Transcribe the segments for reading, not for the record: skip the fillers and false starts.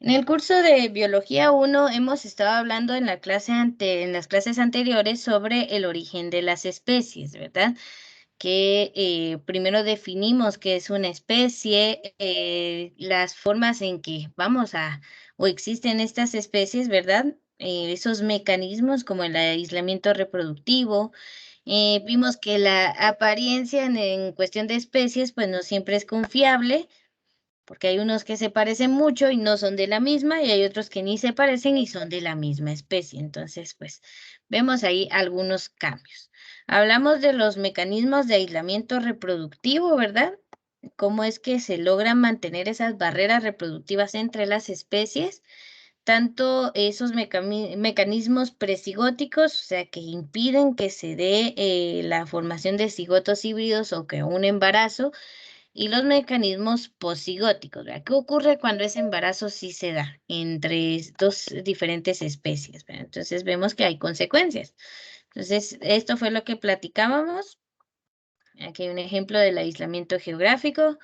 En el curso de Biología 1 hemos estado hablando en en las clases anteriores sobre el origen de las especies, ¿verdad? Que primero definimos qué es una especie, las formas en que o existen estas especies, ¿verdad? Esos mecanismos como el aislamiento reproductivo. Vimos que la apariencia en cuestión de especies, pues no siempre es confiable porque hay unos que se parecen mucho y no son de la misma, y hay otros que ni se parecen y son de la misma especie. Entonces, pues vemos ahí algunos cambios. Hablamos de los mecanismos de aislamiento reproductivo, ¿verdad? Cómo es que se logran mantener esas barreras reproductivas entre las especies, tanto esos mecanismos presigóticos, o sea, que impiden que se dé la formación de cigotos híbridos o que un embarazo, y los mecanismos posigóticos, ¿verdad? ¿Qué ocurre cuando ese embarazo sí se da entre dos diferentes especies, ¿verdad? Entonces vemos que hay consecuencias. Entonces, esto fue lo que platicábamos. Aquí hay un ejemplo del aislamiento geográfico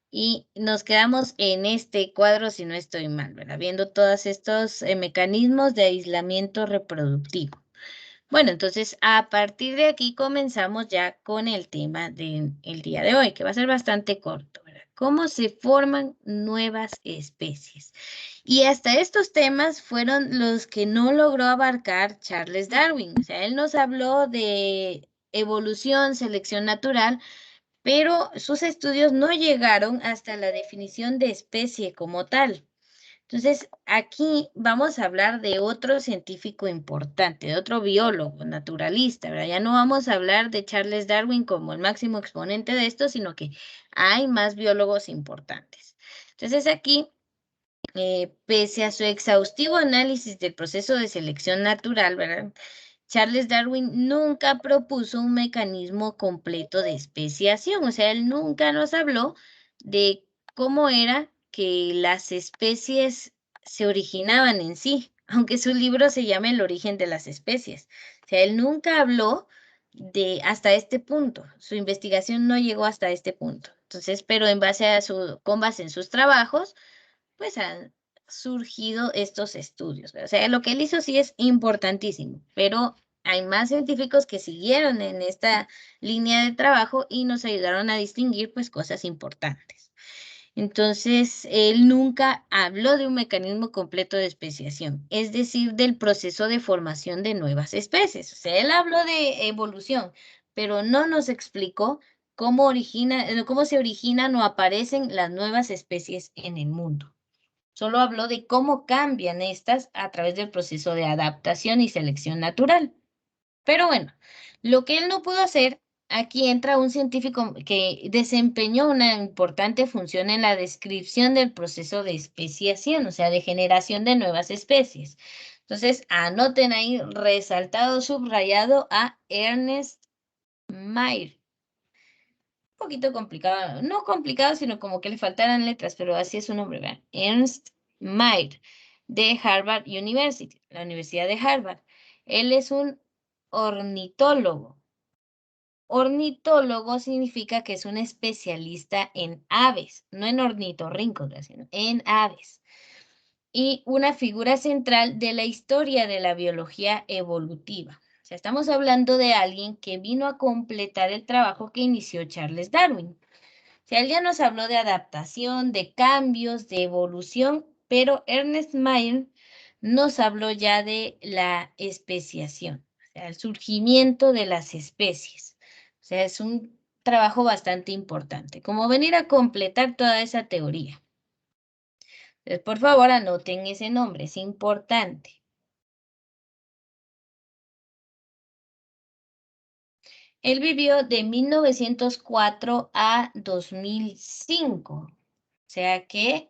y nos quedamos en este cuadro, si no estoy mal, ¿verdad? Viendo todos estos mecanismos de aislamiento reproductivo. Bueno, entonces a partir de aquí comenzamos ya con el tema del día de hoy, que va a ser bastante corto, ¿verdad? ¿Cómo se forman nuevas especies? Y hasta estos temas fueron los que no logró abarcar Charles Darwin. O sea, él nos habló de evolución, selección natural, pero sus estudios no llegaron hasta la definición de especie como tal. Entonces, aquí vamos a hablar de otro científico importante, de otro biólogo, naturalista, ¿verdad? Ya no vamos a hablar de Charles Darwin como el máximo exponente de esto, sino que hay más biólogos importantes. Entonces, aquí, pese a su exhaustivo análisis del proceso de selección natural, ¿verdad? Charles Darwin nunca propuso un mecanismo completo de especiación, o sea, él nunca nos habló de cómo era que las especies se originaban en sí, aunque su libro se llama El origen de las especies. O sea, él nunca habló de hasta este punto, su investigación no llegó hasta este punto. Entonces, pero con base en sus trabajos, pues han surgido estos estudios, ¿verdad? O sea, lo que él hizo sí es importantísimo, pero hay más científicos que siguieron en esta línea de trabajo y nos ayudaron a distinguir pues cosas importantes. Entonces, él nunca habló de un mecanismo completo de especiación, es decir, del proceso de formación de nuevas especies. O sea, él habló de evolución, pero no nos explicó cómo se originan o aparecen las nuevas especies en el mundo. Solo habló de cómo cambian estas a través del proceso de adaptación y selección natural. Pero bueno, lo que él no pudo hacer, aquí entra un científico que desempeñó una importante función en la descripción del proceso de especiación, o sea, de generación de nuevas especies. Entonces, anoten ahí resaltado, subrayado a Ernest Mayr. Un poquito complicado, no complicado, sino como que le faltaran letras, pero así es su nombre, ¿verdad? Ernst Mayr, de Harvard University, la Universidad de Harvard. Él es un ornitólogo. Ornitólogo significa que es un especialista en aves, no en ornitorrincos, ¿verdad? Sino en aves. Y una figura central de la historia de la biología evolutiva. O sea, estamos hablando de alguien que vino a completar el trabajo que inició Charles Darwin. O sea, él ya nos habló de adaptación, de cambios, de evolución, pero Ernest Mayr nos habló ya de la especiación, o sea, el surgimiento de las especies. O sea, es un trabajo bastante importante, como venir a completar toda esa teoría. Entonces, por favor, anoten ese nombre, es importante. Él vivió de 1904 a 2005. O sea que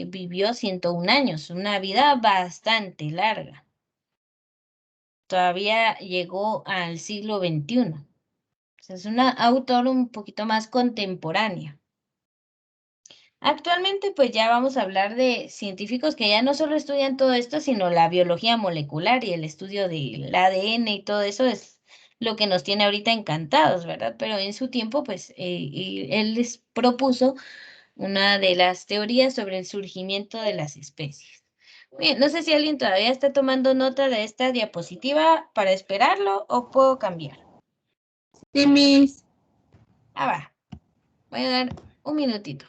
vivió 101 años, una vida bastante larga. Todavía llegó al siglo XXI. O sea, es una autora un poquito más contemporánea. Actualmente, pues ya vamos a hablar de científicos que ya no solo estudian todo esto, sino la biología molecular y el estudio del ADN y todo eso es lo que nos tiene ahorita encantados, ¿verdad? Pero en su tiempo, pues él les propuso una de las teorías sobre el surgimiento de las especies. Bien, no sé si alguien todavía está tomando nota de esta diapositiva para esperarlo o puedo cambiar. Sí, Miss. Ah, va. Voy a dar un minutito.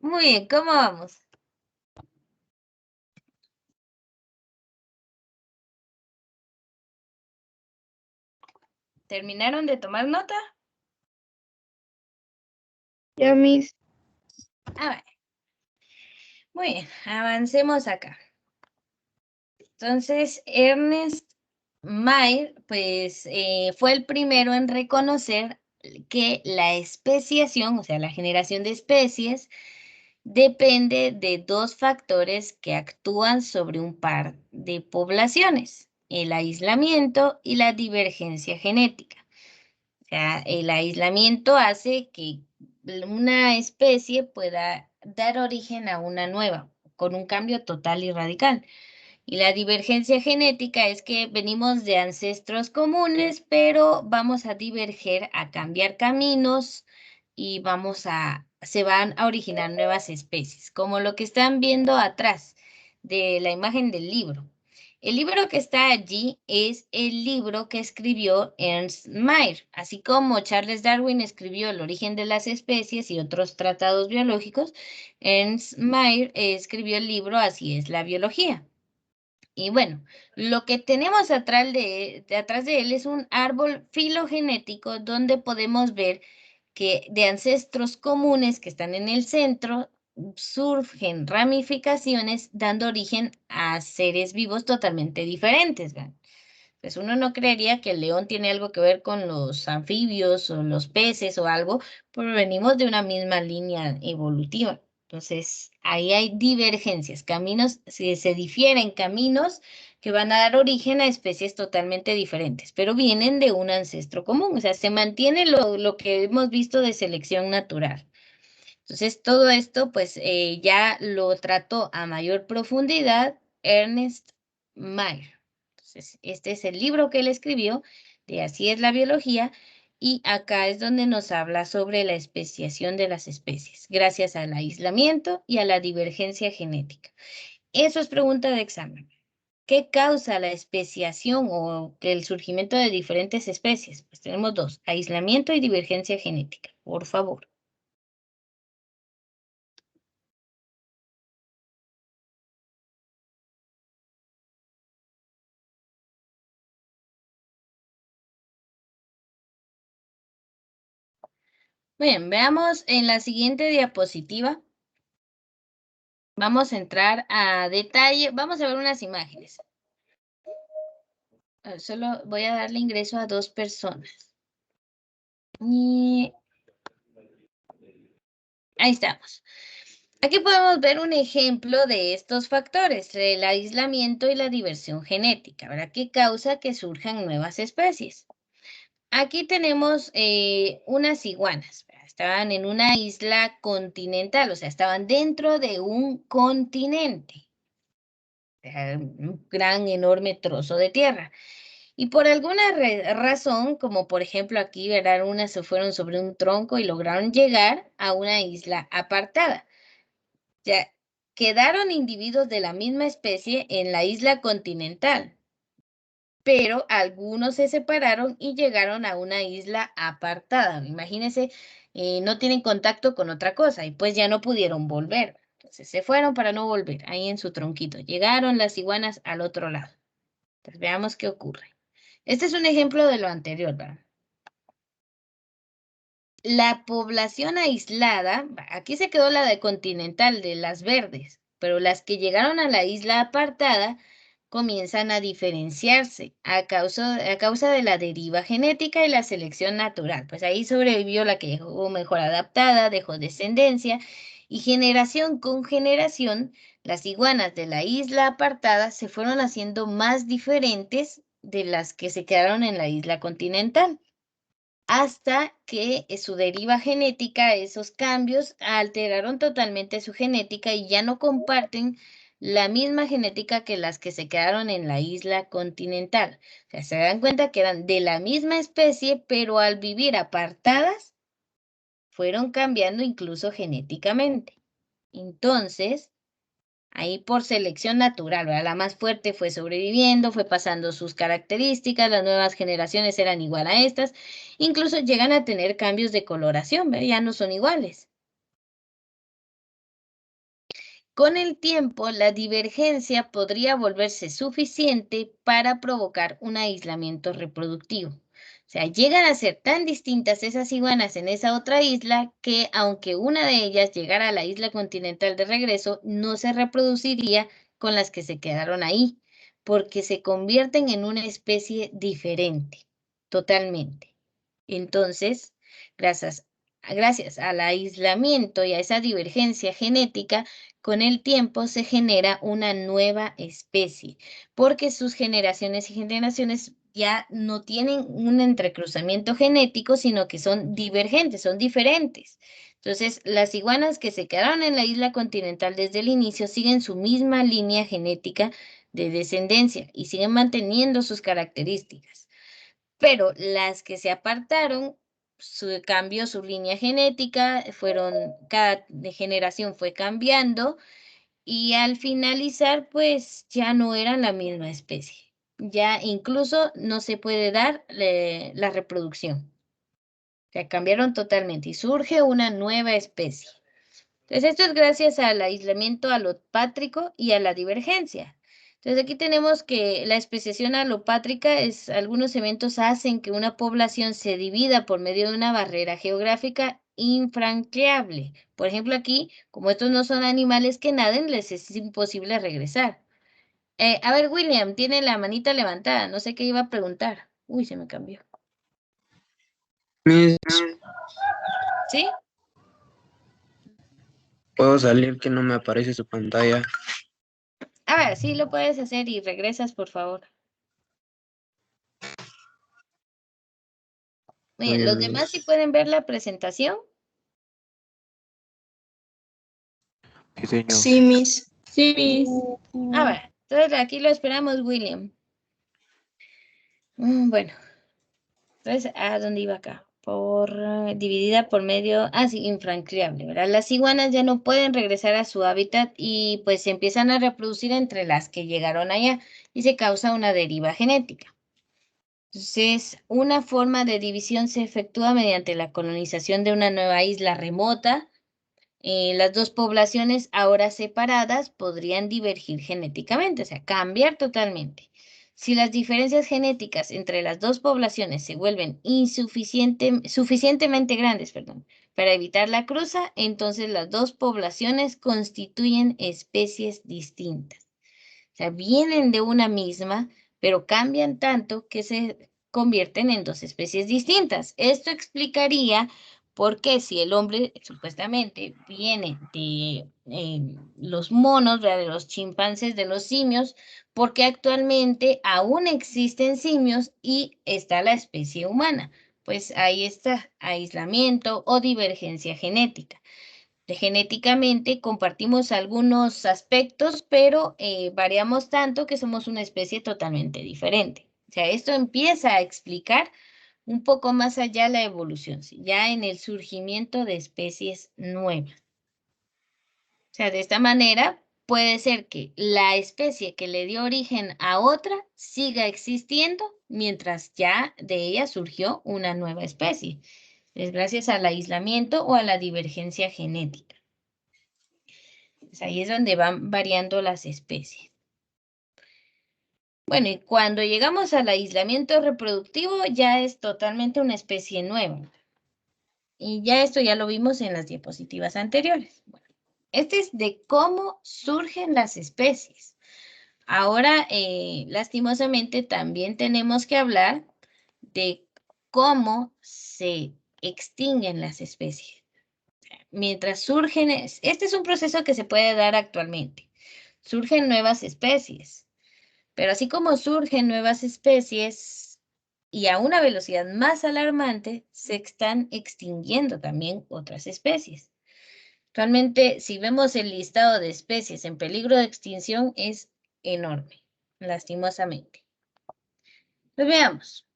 Muy bien, ¿cómo vamos? ¿Terminaron de tomar nota? Ya, Miss. Ah, vale. Muy bien, avancemos acá. Entonces, Ernest Mayr, pues, fue el primero en reconocer que la especiación, o sea, la generación de especies, depende de dos factores que actúan sobre un par de poblaciones, el aislamiento y la divergencia genética. O sea, el aislamiento hace que una especie pueda dar origen a una nueva, con un cambio total y radical. Y la divergencia genética es que venimos de ancestros comunes, pero vamos a diverger, a cambiar caminos y se van a originar nuevas especies, como lo que están viendo atrás de la imagen del libro. El libro que está allí es el libro que escribió Ernst Mayr, así como Charles Darwin escribió El origen de las especies y otros tratados biológicos. Ernst Mayr escribió el libro Así es la biología. Y bueno, lo que tenemos atrás de él es un árbol filogenético donde podemos ver que de ancestros comunes que están en el centro surgen ramificaciones dando origen a seres vivos totalmente diferentes. ¿Verdad? Pues uno no creería que el león tiene algo que ver con los anfibios o los peces o algo, pero venimos de una misma línea evolutiva. Entonces, ahí hay divergencias, caminos, se difieren caminos que van a dar origen a especies totalmente diferentes, pero vienen de un ancestro común, o sea, se mantiene lo que hemos visto de selección natural. Entonces, todo esto, pues, ya lo trató a mayor profundidad Ernest Mayr. Entonces, este es el libro que él escribió de Así es la biología, y acá es donde nos habla sobre la especiación de las especies, gracias al aislamiento y a la divergencia genética. Eso es pregunta de examen. ¿Qué causa la especiación o el surgimiento de diferentes especies? Pues tenemos dos, aislamiento y divergencia genética. Por favor. Bien, veamos en la siguiente diapositiva. Vamos a entrar a detalle. Vamos a ver unas imágenes. Solo voy a darle ingreso a dos personas. Y ahí estamos. Aquí podemos ver un ejemplo de estos factores, el aislamiento y la diversión genética, ¿verdad? Que causa que surjan nuevas especies. Aquí tenemos unas iguanas, ¿verdad? Estaban en una isla continental, o sea, estaban dentro de un continente, un gran, enorme trozo de tierra. Y por alguna razón, como por ejemplo aquí, ¿verdad? Unas se fueron sobre un tronco y lograron llegar a una isla apartada. Ya quedaron individuos de la misma especie en la isla continental, pero algunos se separaron y llegaron a una isla apartada. Imagínense, no tienen contacto con otra cosa y pues ya no pudieron volver. Entonces se fueron para no volver, ahí en su tronquito. Llegaron las iguanas al otro lado. Entonces veamos qué ocurre. Este es un ejemplo de lo anterior, ¿verdad? La población aislada, aquí se quedó la de continental, de las verdes, pero las que llegaron a la isla apartada comienzan a diferenciarse a causa de la deriva genética y la selección natural. Pues ahí sobrevivió la que llegó mejor adaptada, dejó descendencia y generación con generación, las iguanas de la isla apartada se fueron haciendo más diferentes de las que se quedaron en la isla continental hasta que su deriva genética, esos cambios, alteraron totalmente su genética y ya no comparten la misma genética que las que se quedaron en la isla continental. O sea, se dan cuenta que eran de la misma especie, pero al vivir apartadas, fueron cambiando incluso genéticamente. Entonces, ahí por selección natural, ¿verdad? La más fuerte fue sobreviviendo, fue pasando sus características, las nuevas generaciones eran igual a estas, incluso llegan a tener cambios de coloración, ¿verdad? Ya no son iguales. Con el tiempo, la divergencia podría volverse suficiente para provocar un aislamiento reproductivo. O sea, llegan a ser tan distintas esas iguanas en esa otra isla que aunque una de ellas llegara a la isla continental de regreso, no se reproduciría con las que se quedaron ahí, porque se convierten en una especie diferente, totalmente. Entonces, gracias al aislamiento y a esa divergencia genética, con el tiempo se genera una nueva especie, porque sus generaciones y generaciones ya no tienen un entrecruzamiento genético, sino que son divergentes, son diferentes. Entonces, las iguanas que se quedaron en la isla continental desde el inicio siguen su misma línea genética de descendencia y siguen manteniendo sus características. Pero las que se apartaron, cambió su línea genética, cada generación fue cambiando y al finalizar, pues ya no eran la misma especie. Ya incluso no se puede dar la reproducción. O sea, cambiaron totalmente y surge una nueva especie. Entonces, esto es gracias al aislamiento alopátrico y a la divergencia. Entonces, aquí tenemos que la especiación alopátrica es, algunos eventos hacen que una población se divida por medio de una barrera geográfica infranqueable. Por ejemplo, aquí, como estos no son animales que naden, les es imposible regresar. A ver, William, tiene la manita levantada. No sé qué iba a preguntar. Uy, se me cambió. Miss, ¿Sí? puedo salir que no me aparece su pantalla. A ver, sí lo puedes hacer y regresas, por favor. Muy Bien, ¿los bien, demás sí Miss. pueden ver la presentación? Sí, señor. Sí, Miss. Sí, Miss. A ver, entonces aquí lo esperamos, William. Bueno, entonces, ¿a dónde iba acá? Dividida por medio, sí, infranqueable, ¿verdad? Las iguanas ya no pueden regresar a su hábitat y pues se empiezan a reproducir entre las que llegaron allá y se causa una deriva genética. Entonces, una forma de división se efectúa mediante la colonización de una nueva isla remota. Las dos poblaciones ahora separadas podrían divergir genéticamente, o sea, cambiar totalmente. Si las diferencias genéticas entre las dos poblaciones se vuelven suficientemente grandes, perdón, para evitar la cruza, entonces las dos poblaciones constituyen especies distintas. O sea, vienen de una misma, pero cambian tanto que se convierten en dos especies distintas. Esto explicaría por qué si el hombre supuestamente viene de los monos, ¿verdad? De los chimpancés, de los simios, porque actualmente aún existen simios y está la especie humana. Pues ahí está aislamiento o divergencia genética. Genéticamente compartimos algunos aspectos, pero variamos tanto que somos una especie totalmente diferente. O sea, esto empieza a explicar un poco más allá la evolución, ¿sí? Ya en el surgimiento de especies nuevas. O sea, de esta manera puede ser que la especie que le dio origen a otra siga existiendo mientras ya de ella surgió una nueva especie. Es gracias al aislamiento o a la divergencia genética. Pues ahí es donde van variando las especies. Bueno, y cuando llegamos al aislamiento reproductivo ya es totalmente una especie nueva. Y ya esto ya lo vimos en las diapositivas anteriores. Bueno, este es de cómo surgen las especies. Ahora, lastimosamente, también tenemos que hablar de cómo se extinguen las especies. Mientras surgen, este es un proceso que se puede dar actualmente. Surgen nuevas especies, pero así como surgen nuevas especies y a una velocidad más alarmante, se están extinguiendo también otras especies. Actualmente, si vemos el listado de especies en peligro de extinción, es enorme, lastimosamente. Pues veamos,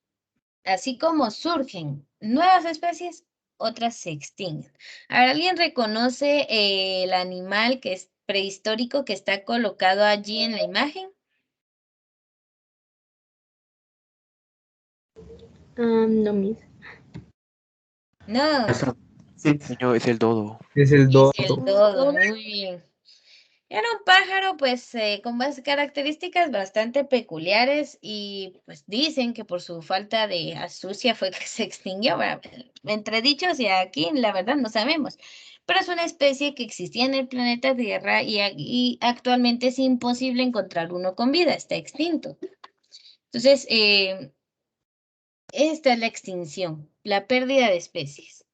así como surgen nuevas especies, otras se extinguen. A ver, ¿alguien reconoce el animal que es prehistórico que está colocado allí en la imagen? No, Miss. No, Sí, señor, es el dodo. Es el es dodo. el dodo, muy bien. Era un pájaro, pues, con características bastante peculiares y, pues, dicen que por su falta de astucia fue que se extinguió. Bueno, entre dichos y aquí, la verdad, no sabemos. Pero es una especie que existía en el planeta Tierra y actualmente es imposible encontrar uno con vida, está extinto. Entonces, esta es la extinción, la pérdida de especies.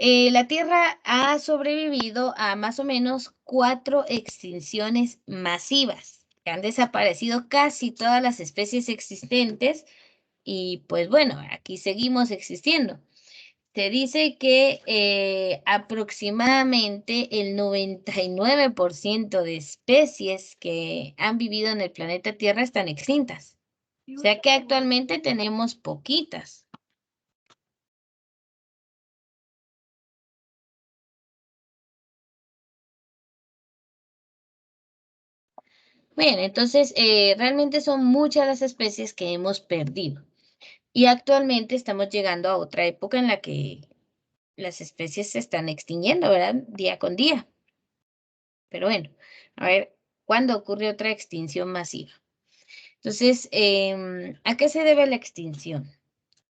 La Tierra ha sobrevivido a más o menos 4 extinciones masivas. Han desaparecido casi todas las especies existentes y pues bueno, aquí seguimos existiendo. Se dice que aproximadamente el 99% de especies que han vivido en el planeta Tierra están extintas. O sea que actualmente tenemos poquitas. Bien, entonces realmente son muchas las especies que hemos perdido y actualmente estamos llegando a otra época en la que las especies se están extinguiendo, ¿verdad? Día con día. Pero bueno, a ver, ¿cuándo ocurre otra extinción masiva? Entonces, ¿a qué se debe la extinción?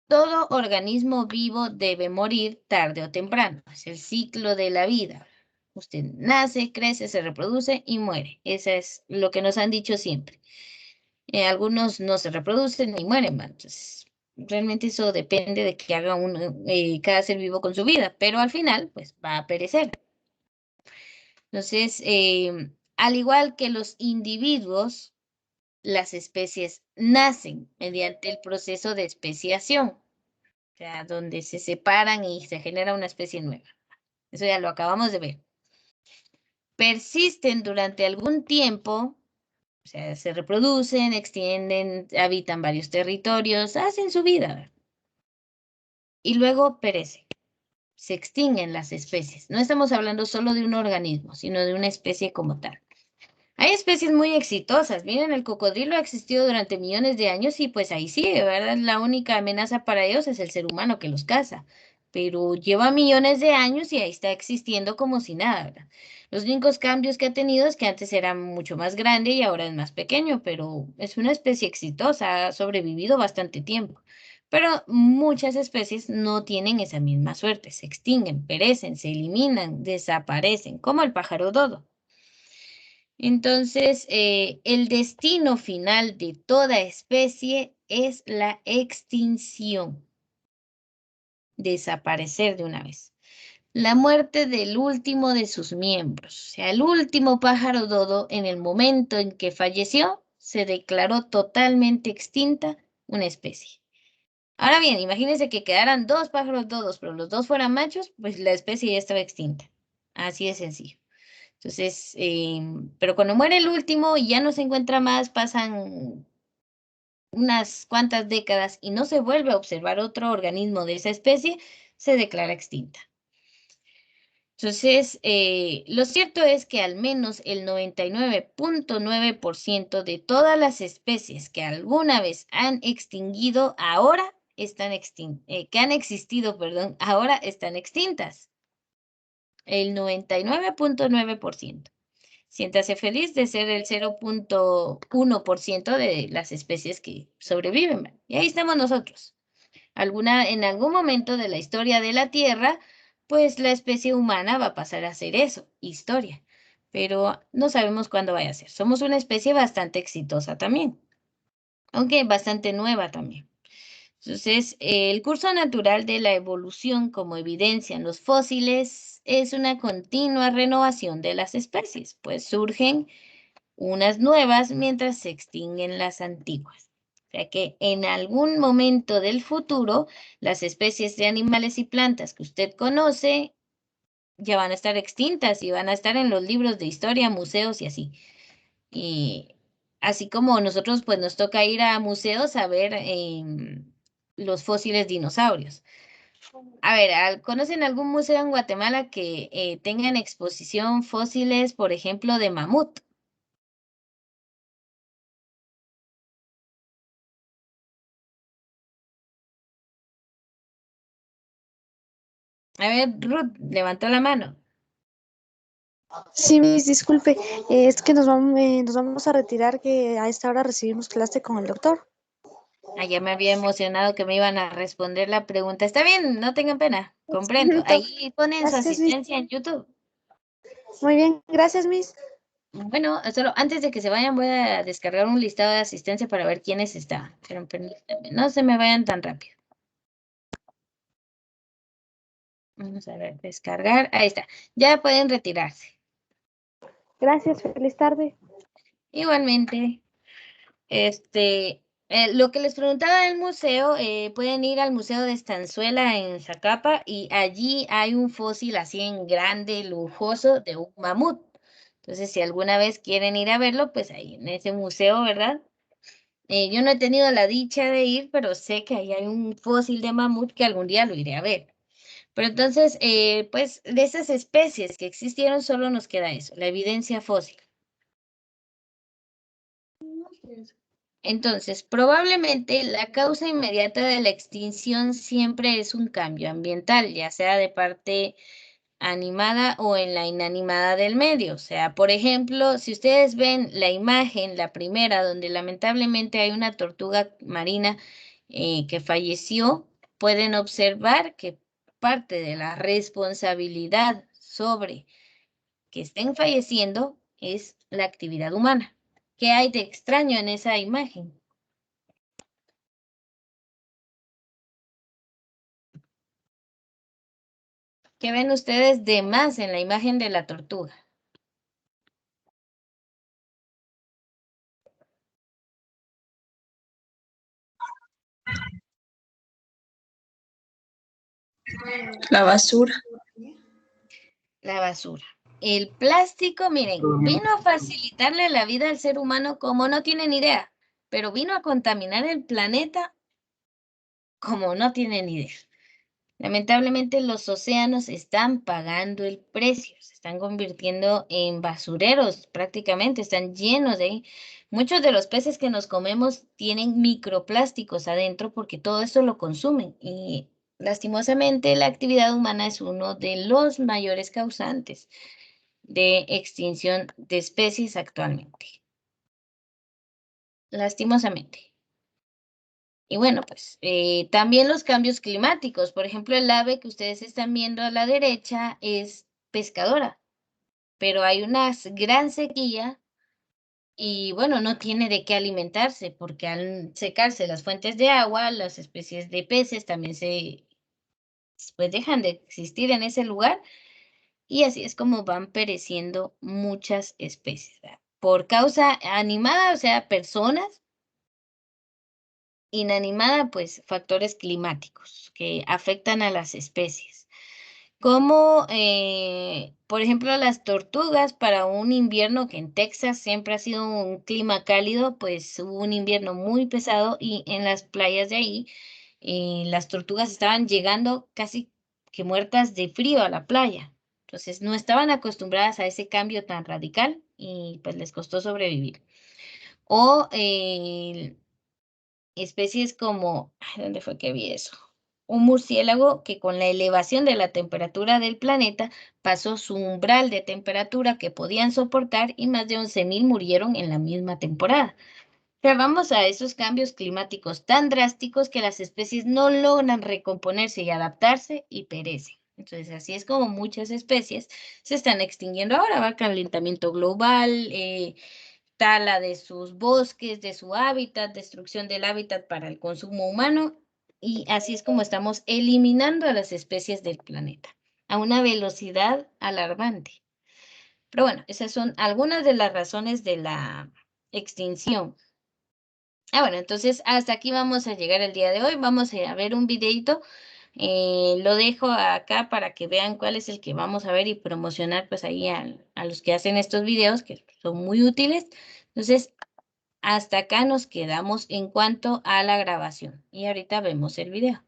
Todo organismo vivo debe morir tarde o temprano. Es el ciclo de la vida. Usted nace, crece, se reproduce y muere. Eso es lo que nos han dicho siempre. Algunos no se reproducen ni mueren, ¿va? Entonces, realmente eso depende de que haga cada ser vivo con su vida, pero al final, pues va a perecer. Entonces, al igual que los individuos, las especies nacen mediante el proceso de especiación, o sea, donde se separan y se genera una especie nueva. Eso ya lo acabamos de ver. Persisten durante algún tiempo. O sea, se reproducen, extienden, habitan varios territorios, hacen su vida y luego perecen. Se extinguen las especies. No estamos hablando solo de un organismo, sino de una especie como tal. Hay especies muy exitosas. Miren, el cocodrilo ha existido durante millones de años y pues ahí sigue, ¿verdad? La única amenaza para ellos es el ser humano que los caza. Pero lleva millones de años y ahí está existiendo como si nada, ¿verdad? Los únicos cambios que ha tenido es que antes era mucho más grande y ahora es más pequeño, pero es una especie exitosa, ha sobrevivido bastante tiempo. Pero muchas especies no tienen esa misma suerte, se extinguen, perecen, se eliminan, desaparecen, como el pájaro dodo. Entonces, el destino final de toda especie es la extinción, desaparecer de una vez. La muerte del último de sus miembros, o sea, el último pájaro dodo, en el momento en que falleció, se declaró totalmente extinta una especie. Ahora bien, imagínense que quedaran 2 pájaros dodos, pero los 2 fueran machos, pues la especie ya estaba extinta. Así de sencillo. Entonces, pero cuando muere el último y ya no se encuentra más, pasan unas cuantas décadas y no se vuelve a observar otro organismo de esa especie, se declara extinta. Entonces, lo cierto es que al menos el 99.9% de todas las especies que alguna vez han extinguido ahora están que han existido, perdón, ahora están extintas. El 99.9%. Siéntase feliz de ser el 0.1% de las especies que sobreviven, ¿verdad? Y ahí estamos nosotros. En algún momento de la historia de la Tierra, pues la especie humana va a pasar a ser eso, historia. Pero no sabemos cuándo vaya a ser. Somos una especie bastante exitosa también, aunque bastante nueva también. Entonces, el curso natural de la evolución, como evidencia en los fósiles, es una continua renovación de las especies, pues surgen unas nuevas mientras se extinguen las antiguas. O sea que en algún momento del futuro, las especies de animales y plantas que usted conoce ya van a estar extintas y van a estar en los libros de historia, museos y así. Y así como nosotros pues nos toca ir a museos a ver los fósiles dinosaurios. A ver, ¿conocen algún museo en Guatemala que tenga en exposición fósiles, por ejemplo, de mamut? A ver, Ruth, levantó la mano. Sí, Miss, disculpe, es que nos vamos a retirar, que a esta hora recibimos clase con el doctor. Ya me había emocionado que me iban a responder la pregunta. Está bien, no tengan pena, comprendo. Listo. Ahí ponen su Gracias, Miss. asistencia en YouTube. Muy bien, gracias, Miss. Bueno, solo antes de que se vayan voy a descargar un listado de asistencia para ver quiénes están. Pero permítanme, no se me vayan tan rápido. Vamos a ver, descargar. Ahí está. Ya pueden retirarse. Gracias, feliz tarde. Igualmente. Lo que les preguntaba del museo, pueden ir al Museo de Estanzuela en Zacapa y allí hay un fósil así en grande, lujoso, de un mamut. Entonces, si alguna vez quieren ir a verlo, pues ahí en ese museo, ¿verdad? Yo no he tenido la dicha de ir, pero sé que ahí hay un fósil de mamut que algún día lo iré a ver. Pero entonces, pues de esas especies que existieron, solo nos queda eso, la evidencia fósil. Entonces, probablemente la causa inmediata de la extinción siempre es un cambio ambiental, ya sea de parte animada o en la inanimada del medio. O sea, por ejemplo, si ustedes ven la imagen, la primera, donde lamentablemente hay una tortuga marina que falleció, pueden observar que parte de la responsabilidad sobre que estén falleciendo es la actividad humana. ¿Qué hay de extraño en esa imagen? ¿Qué ven ustedes de más en la imagen de la tortuga? La basura. La basura. El plástico, miren, vino a facilitarle la vida al ser humano como no tienen idea, pero vino a contaminar el planeta como no tienen idea. Lamentablemente los océanos están pagando el precio, se están convirtiendo en basureros prácticamente, están llenos de ahí. Muchos de los peces que nos comemos tienen microplásticos adentro porque todo esto lo consumen y lastimosamente la actividad humana es uno de los mayores causantes de extinción de especies actualmente. Lastimosamente. Y bueno, pues también los cambios climáticos. Por ejemplo, el ave que ustedes están viendo a la derecha es pescadora, pero hay una gran sequía y bueno, no tiene de qué alimentarse porque al secarse las fuentes de agua, las especies de peces también pues dejan de existir en ese lugar y así es como van pereciendo muchas especies, ¿verdad? Por causa animada, o sea, personas. Inanimada, pues factores climáticos que afectan a las especies. Como, por ejemplo, las tortugas para un invierno que en Texas siempre ha sido un clima cálido, pues hubo un invierno muy pesado y en las playas de ahí las tortugas estaban llegando casi que muertas de frío a la playa. Entonces no estaban acostumbradas a ese cambio tan radical y pues les costó sobrevivir. O especies como, ay, ¿dónde fue que vi eso? Un murciélago que con la elevación de la temperatura del planeta pasó su umbral de temperatura que podían soportar y más de 11.000 murieron en la misma temporada. Pero vamos a esos cambios climáticos tan drásticos que las especies no logran recomponerse y adaptarse y perecen. Entonces, así es como muchas especies se están extinguiendo ahora, va calentamiento global, tala de sus bosques, de su hábitat, destrucción del hábitat para el consumo humano, y así es como estamos eliminando a las especies del planeta a una velocidad alarmante. Pero bueno, esas son algunas de las razones de la extinción. Bueno, entonces hasta aquí vamos a llegar el día de hoy. Vamos a ver un videito. Lo dejo acá para que vean cuál es el que vamos a ver y promocionar pues ahí a los que hacen estos videos que son muy útiles. Entonces, hasta acá nos quedamos en cuanto a la grabación y ahorita vemos el video.